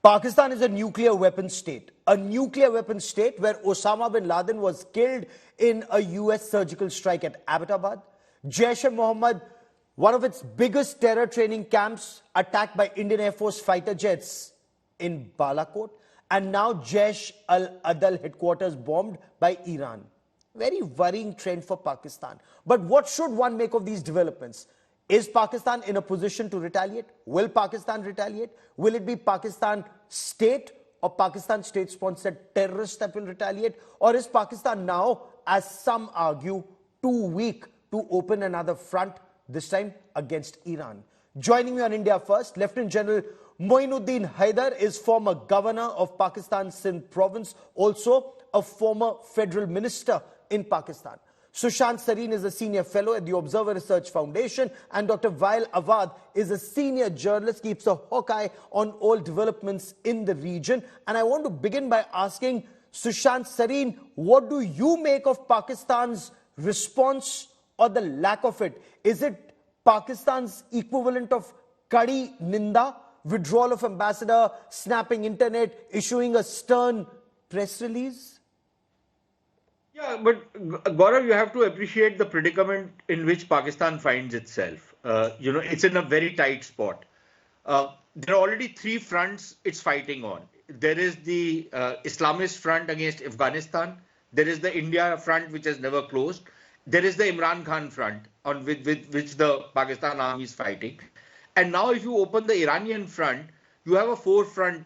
Pakistan is a nuclear weapon state. A nuclear weapon state where Osama bin Laden was killed in a US surgical strike at Abbottabad. Jaish-e-Mohammed, one of its biggest terror training camps, attacked by Indian Air Force fighter jets in Balakot. And now Jaish al-Adal headquarters bombed by Iran. Very worrying trend for Pakistan. But what should one make of these developments? Is Pakistan in a position to retaliate? Will Pakistan retaliate? Will it be Pakistan state or Pakistan state-sponsored terrorists that will retaliate? Or is Pakistan now, as some argue, too weak to open another front, this time against Iran? Joining me on India First, Lieutenant General Moinuddin Haider is former governor of Pakistan's Sindh province, also a former federal minister in Pakistan. Sushant Sareen is a senior fellow at the Observer Research Foundation, and Dr. Wael Awad is a senior journalist, keeps a hawk-eye on all developments in the region. And I want to begin by asking Sushant Sareen, what do you make of Pakistan's response or the lack of it? Is it Pakistan's equivalent of Kadi Ninda, withdrawal of ambassador, snapping internet, issuing a stern press release? Yeah, but Gaurav, you have to appreciate the predicament in which Pakistan finds itself. It's in a very tight spot. There are already three fronts it's fighting on. There is the Islamist front against Afghanistan. There is the India front, which has never closed. There is the Imran Khan front, with which the Pakistan army is fighting. And now if you open the Iranian front, you have a four-front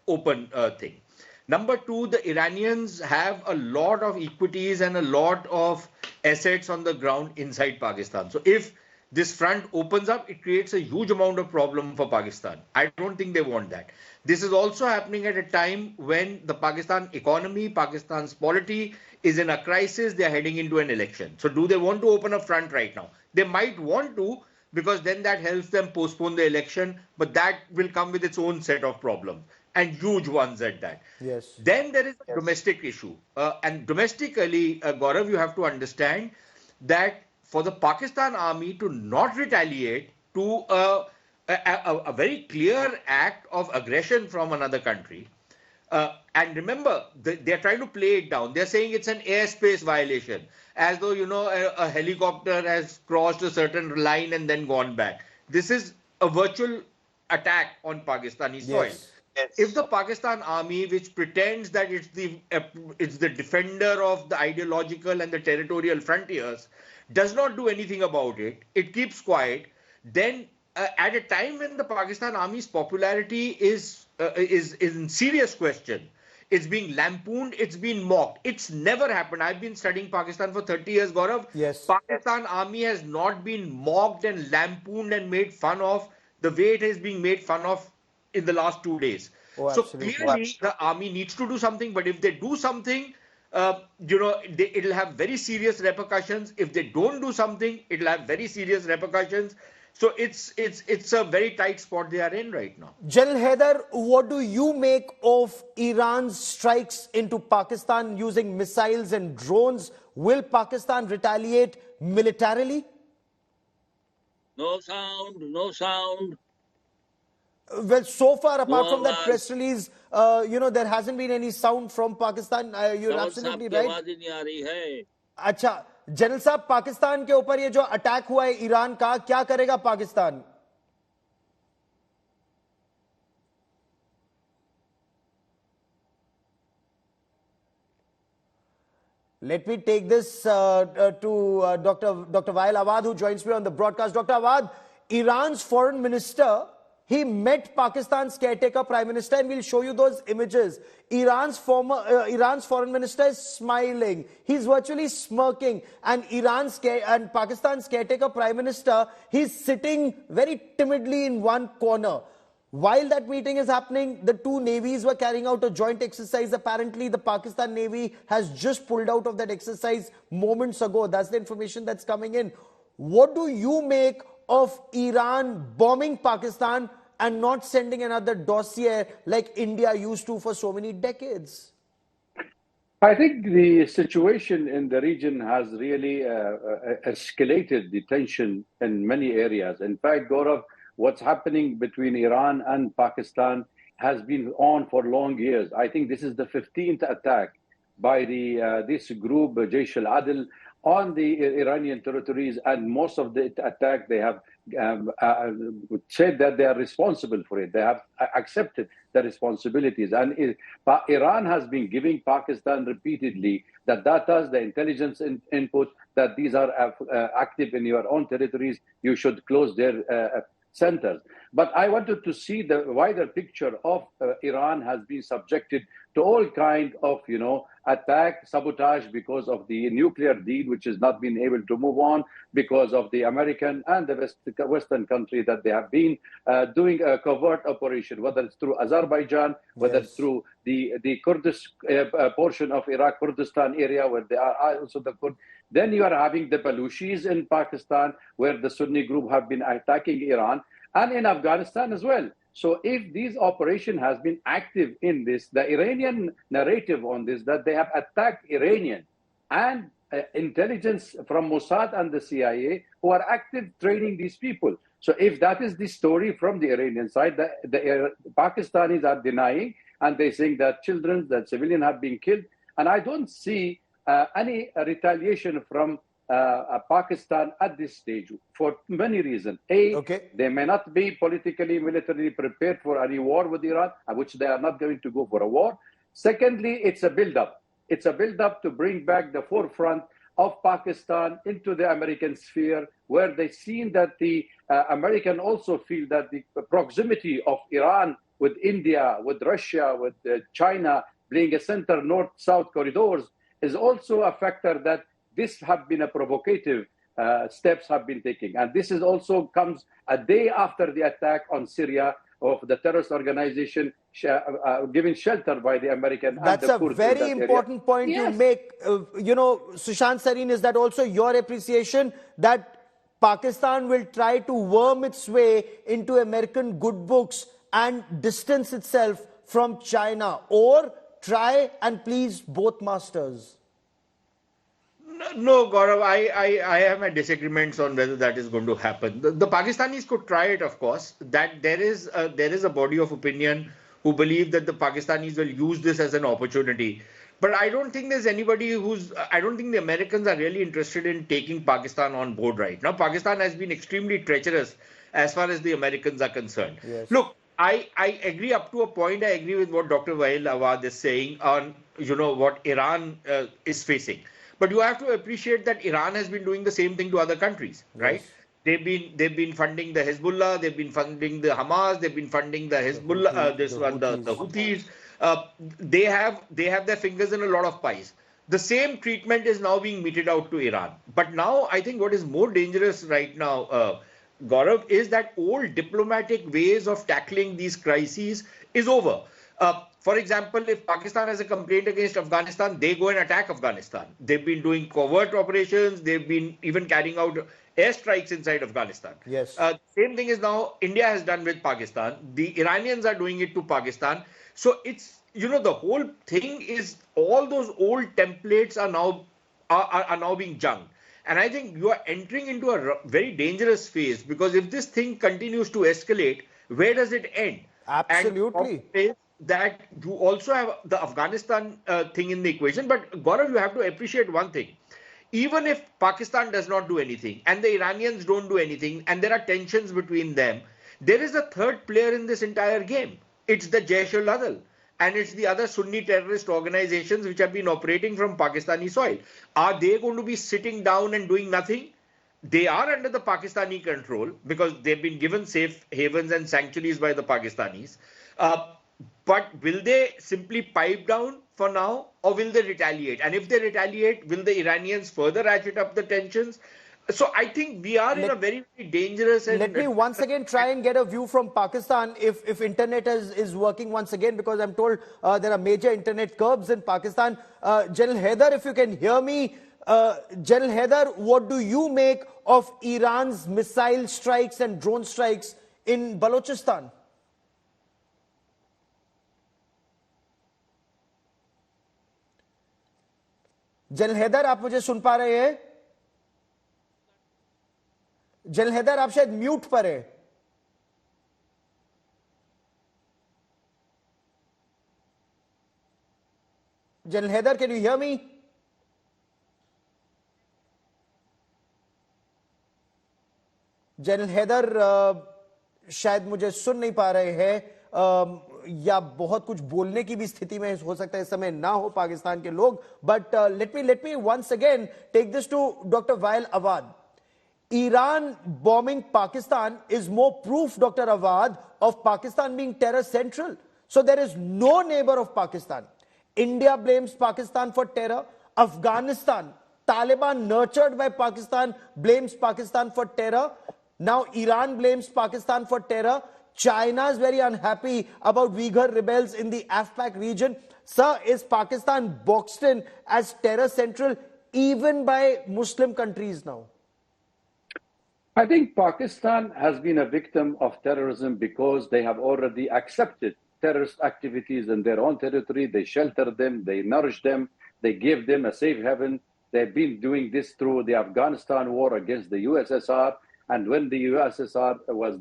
open thing. Number two, the Iranians have a lot of equities and a lot of assets on the ground inside Pakistan. So if this front opens up, it creates a huge amount of problem for Pakistan. I don't think they want that. This is also happening at a time when the Pakistan economy, Pakistan's polity is in a crisis. They are heading into an election. So do they want to open a front right now? They might want to, because then that helps them postpone the election, but that will come with its own set of problems, and huge ones at that. Yes. Then there is a domestic issue. And domestically, Gaurav, you have to understand that for the Pakistan army to not retaliate to a very clear act of aggression from another country, and remember, they're trying to play it down. They're saying it's an airspace violation, as though, a helicopter has crossed a certain line and then gone back. This is a virtual attack on Pakistani soil. Yes. If the Pakistan army, which pretends that it's the defender of the ideological and the territorial frontiers, does not do anything about it, it keeps quiet, then at a time when the Pakistan army's popularity is in serious question, it's being lampooned, it's been mocked. It's never happened. I've been studying Pakistan for 30 years, Gaurav. Yes. Pakistan army has not been mocked and lampooned and made fun of the way it is being made fun of in the last 2 days. Oh, so absolutely. clearly the army needs to do something, but if they do something, it'll have very serious repercussions. If they don't do something, it'll have very serious repercussions. So it's a very tight spot they are in right now. General Haider, what do you make of Iran's strikes into Pakistan using missiles and drones? Will Pakistan retaliate militarily? No sound, no sound. Well, so far, apart from that press release, there hasn't been any sound from Pakistan. You're absolutely right. अच्छा, general साहब, पाकिस्तान के ऊपर ये जो attack हुआ है Iran का, क्या करेगा Pakistan? Let me take this to Dr. Wael Awad, who joins me on the broadcast. Dr. Awad, Iran's foreign minister, he met Pakistan's caretaker prime minister, and we'll show you those images. Iran's foreign minister is smiling. He's virtually smirking. And Pakistan's caretaker prime minister, he's sitting very timidly in one corner. While that meeting is happening, the two navies were carrying out a joint exercise. Apparently, the Pakistan Navy has just pulled out of that exercise moments ago. That's the information that's coming in. What do you make of Iran bombing Pakistan and not sending another dossier like India used to for so many decades? I think the situation in the region has really escalated the tension in many areas. In fact, Gaurav, what's happening between Iran and Pakistan has been on for long years. I think this is the 15th attack by this group, Jaish al-Adl, on the Iranian territories, and most of the attack they have said that they are responsible for it. They have accepted the responsibilities, and Iran has been giving Pakistan repeatedly the data, the intelligence input that these are active in your own territories. You should close their centers. But I wanted to see the wider picture of Iran has been subjected to all kind of, attack, sabotage because of the nuclear deal, which has not been able to move on because of the American and the Western country that they have been doing a covert operation, whether it's through Azerbaijan, whether it's through the Kurdish portion of Iraq, Kurdistan area, where they are also the Kurd. Then you are having the Balochis in Pakistan, where the Sunni group have been attacking Iran, and in Afghanistan as well. So if these operation has been active in this, the Iranian narrative on this, that they have attacked Iranian and intelligence from Mossad and the CIA who are active training these people. So if that is the story from the Iranian side, the Pakistanis are denying, and they saying that children, that civilians have been killed. And I don't see any retaliation from Pakistan at this stage for many reasons. They may not be politically, militarily prepared for any war with Iran, which they are not going to go for a war. Secondly, it's a build-up. It's a build-up to bring back the forefront of Pakistan into the American sphere, where they've seen that the American also feel that the proximity of Iran with India, with Russia, with China, being a center north-south corridors, is also a factor that this have been a provocative steps have been taken. And this is also comes a day after the attack on Syria of the terrorist organization given shelter by the American. That's and the a very important point you make. Sushant Sareen, is that also your appreciation that Pakistan will try to worm its way into American good books and distance itself from China, or try and please both masters? No, Gaurav, I have my disagreements on whether that is going to happen. The Pakistanis could try it, of course. That there is a body of opinion who believe that the Pakistanis will use this as an opportunity. But I don't think there's anybody I don't think the Americans are really interested in taking Pakistan on board right now. Pakistan has been extremely treacherous as far as the Americans are concerned. Yes. Look, I agree up to a point. I agree with what Dr. Wael Awad is saying on, what Iran is facing. But you have to appreciate that Iran has been doing the same thing to other countries, right? Yes. They've been funding the Hezbollah, they've been funding the Hamas, they've been funding the Hezbollah, the Houthis. They have their fingers in a lot of pies. The same treatment is now being meted out to Iran. But now I think what is more dangerous right now, Gaurav, is that old diplomatic ways of tackling these crises is over. For example, if Pakistan has a complaint against Afghanistan, they go and attack Afghanistan. They've been doing covert operations. They've been even carrying out airstrikes inside Afghanistan. Yes. Same thing is now India has done with Pakistan. The Iranians are doing it to Pakistan. So it's, the whole thing is all those old templates are now being junked. And I think you are entering into a very dangerous phase, because if this thing continues to escalate, where does it end? Absolutely. And that you also have the Afghanistan thing in the equation. But Gaurav, you have to appreciate one thing. Even if Pakistan does not do anything and the Iranians don't do anything and there are tensions between them, there is a third player in this entire game. It's the Jaish al-Adl. And it's the other Sunni terrorist organizations which have been operating from Pakistani soil. Are they going to be sitting down and doing nothing? They are under the Pakistani control because they've been given safe havens and sanctuaries by the Pakistanis. But will they simply pipe down for now, or will they retaliate? And if they retaliate, will the Iranians further ratchet up the tensions? So I think we are in a very, very dangerous... Let me once again try and get a view from Pakistan if internet is working once again, because I'm told there are major internet curbs in Pakistan. General Haider, if you can hear me. General Haider, what do you make of Iran's missile strikes and drone strikes in Balochistan? General Haider, आप मुझे सुन पा रहे हैं? General Haider, आप शायद mute पर हैं. General Haider, can you hear me? General Haider शायद मुझे सुन नहीं पा रहे हैं या बहुत कुछ बोलने की भी स्थिति में हो सकता है इस समय ना हो पाकिस्तान के लोग but let me once again take this to doctor Wael Awad Iran bombing Pakistan is more proof, Dr. Awad, of Pakistan being terror central. So there is no neighbor of Pakistan. India blames Pakistan for terror. Afghanistan, Taliban nurtured by Pakistan, blames Pakistan for terror. Now Iran blames Pakistan for terror. China is very unhappy about Uyghur rebels in the AFPAC region. Sir, is Pakistan boxed in as terror central even by Muslim countries now? I think Pakistan has been a victim of terrorism because they have already accepted terrorist activities in their own territory. They shelter them, they nourish them, they give them a safe haven. They've been doing this through the Afghanistan war against the USSR. And when the USSR was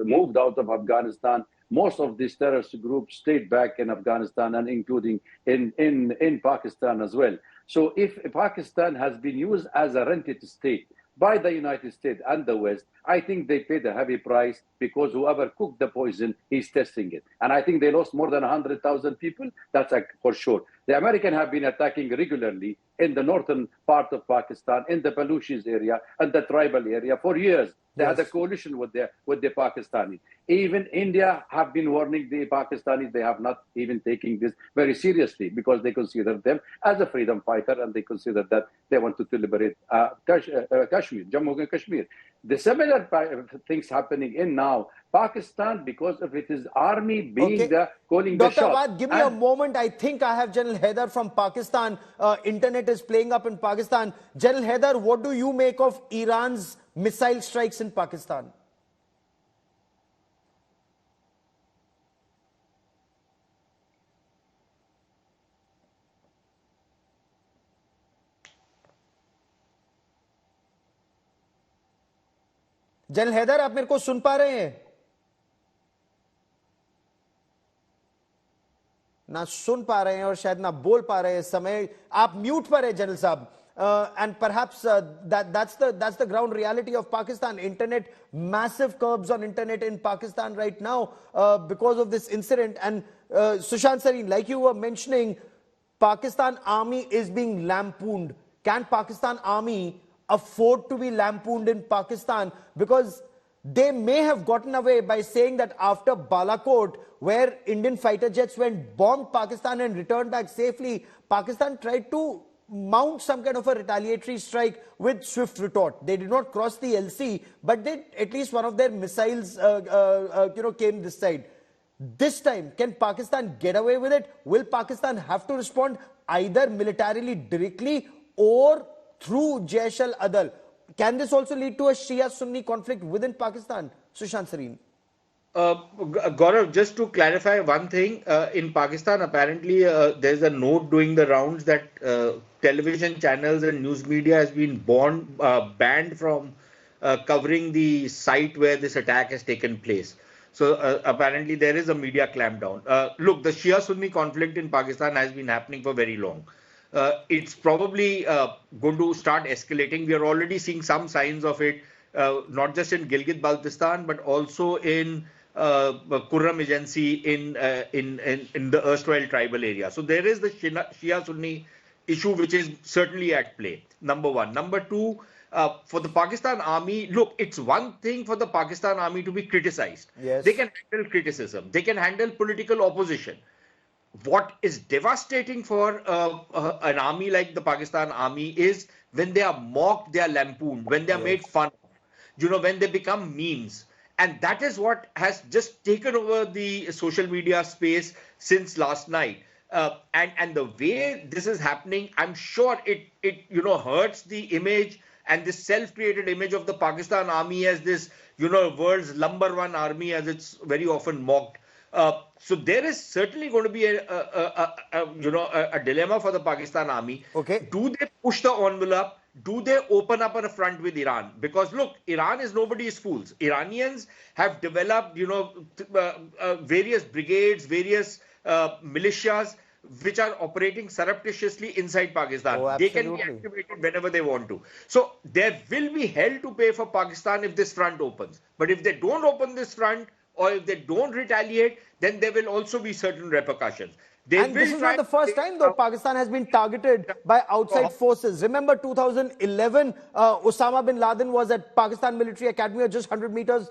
moved out of Afghanistan, most of these terrorist groups stayed back in Afghanistan and including in Pakistan as well. So if Pakistan has been used as a rented state by the United States and the West, I think they paid a heavy price because whoever cooked the poison, he's testing it. And I think they lost more than 100,000 people. That's for sure. The Americans have been attacking regularly in the northern part of Pakistan, in the Balochistan area and the tribal area for years. They had a coalition with the Pakistanis. Even India have been warning the Pakistanis. They have not even taken this very seriously because they consider them as a freedom fighter and they consider that they want to liberate Kashmir, Jammu and Kashmir. The similar things happening in now Pakistan because of its army being calling the shots. Dr. Awad, give me a moment. I think I have General Haider from Pakistan. Internet is playing up in Pakistan. General Haider, what do you make of Iran's missile strikes in Pakistan? General Haider आप मेरे को सुन पा रहे हैं ना सुन पा रहे हैं और शायद ना बोल पा रहे हैं इस समय आप म्यूट पर है जनरल साहब and perhaps that's the ground reality of Pakistan. Internet, massive curbs on internet in Pakistan right now because of this incident. And Sushant Sareen, like you were mentioning, Pakistan army is being lampooned. Can Pakistan army afford to be lampooned in Pakistan? Because they may have gotten away by saying that after Balochistan, where Indian fighter jets went bombed Pakistan and returned back safely, Pakistan tried to mount some kind of a retaliatory strike with swift retort. They did not cross the LC, but at least one of their missiles came this side. This time, can Pakistan get away with it? Will Pakistan have to respond either militarily directly or through Jaish al-Adl? Can this also lead to a Shia-Sunni conflict within Pakistan? Sushant Sareen. Gaurav, just to clarify one thing, in Pakistan, apparently there's a note doing the rounds that television channels and news media has been banned from covering the site where this attack has taken place. So apparently there is a media clampdown. Look, the Shia-Sunni conflict in Pakistan has been happening for very long. It's probably going to start escalating. We are already seeing some signs of it, not just in Gilgit-Baltistan, but also in Kurram agency in the erstwhile tribal area. So there is the Shia-Sunni issue which is certainly at play, number one. Number two, for the Pakistan army, look, it's one thing for the Pakistan army to be criticized. Yes. They can handle criticism. They can handle political opposition. What is devastating for an army like the Pakistan army is when they are mocked, they are lampooned, when they are made fun of, when they become memes. And that is what has just taken over the social media space since last night. And the way this is happening, I'm sure it hurts the image and this self-created image of the Pakistan army as this, world's number one army, as it's very often mocked. So there is certainly going to be a dilemma for the Pakistan army. Okay. Do they push the envelope? Do they open up a front with Iran? Because look, Iran is nobody's fools. Iranians have developed, various brigades, various militias. which are operating surreptitiously inside Pakistan. Oh, they can be absolutely. activated whenever they want to. So there will be hell to pay for Pakistan if this front opens. But if they don't open this front, or if they don't retaliate, then there will also be certain repercussions. They And will this is try not the to first take time, though, out- Pakistan has been targeted by outside forces. Remember 2011, Osama bin Laden was at Pakistan Military Academy, just 100 meters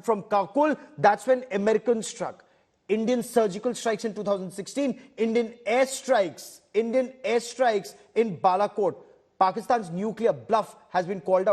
from Kabul. That's when Americans struck. Indian surgical strikes in 2016, Indian airstrikes in Balakot. Pakistan's nuclear bluff has been called out.